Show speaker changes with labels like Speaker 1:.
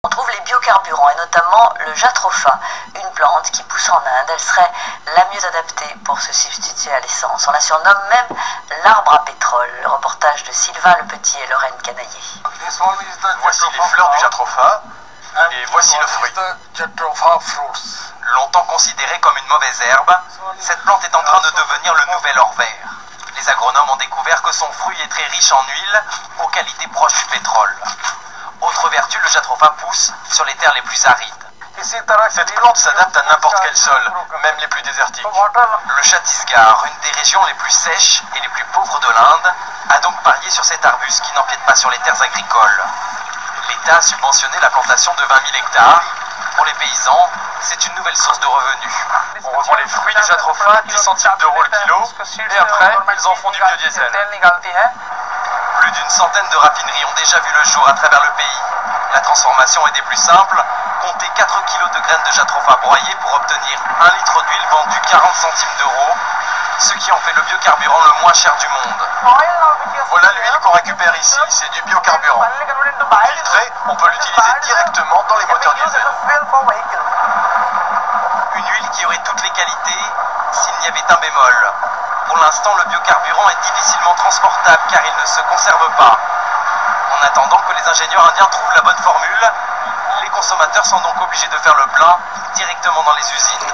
Speaker 1: On trouve les biocarburants et notamment le jatropha, une plante qui pousse en Inde. Elle serait la mieux adaptée pour se substituer à l'essence. On la surnomme même l'arbre à pétrole. Le reportage de Sylvain Le Petit et Lorraine Canaillé.
Speaker 2: Voici les fleurs du jatropha et voici le fruit. Longtemps considérée comme une mauvaise herbe, cette plante est en train de devenir le nouvel or vert. Les agronomes ont découvert que son fruit est très riche en huile, aux qualités proches du pétrole. Autre vertu, le jatropha pousse sur les terres les plus arides. Cette plante s'adapte à n'importe quel sol, même les plus désertiques. Le Chhattisgarh, une des régions les plus sèches et les plus pauvres de l'Inde, a donc parié sur cet arbuste qui n'empiète pas sur les terres agricoles. L'État a subventionné la plantation de 20 000 hectares. Pour les paysans, c'est une nouvelle source de revenus. On revend les fruits du jatropha 10 centimes d'euros le kilo, et après, ils en font du biodiesel. Plus d'une centaine de raffineries ont déjà vu le jour à travers le pays. La transformation est des plus simples. Comptez 4 kg de graines de jatropha broyées pour obtenir 1 litre d'huile vendue 40 centimes d'euros, ce qui en fait le biocarburant le moins cher du monde. Voilà l'huile qu'on récupère ici, c'est du biocarburant. Filtré, on peut l'utiliser directement dans les moteurs diesel. Une huile qui aurait toutes les qualités s'il n'y avait un bémol. Pour l'instant, le biocarburant est difficilement transportable car il ne se conserve pas. En attendant que les ingénieurs indiens trouvent la bonne formule, les consommateurs sont donc obligés de faire le plein directement dans les usines.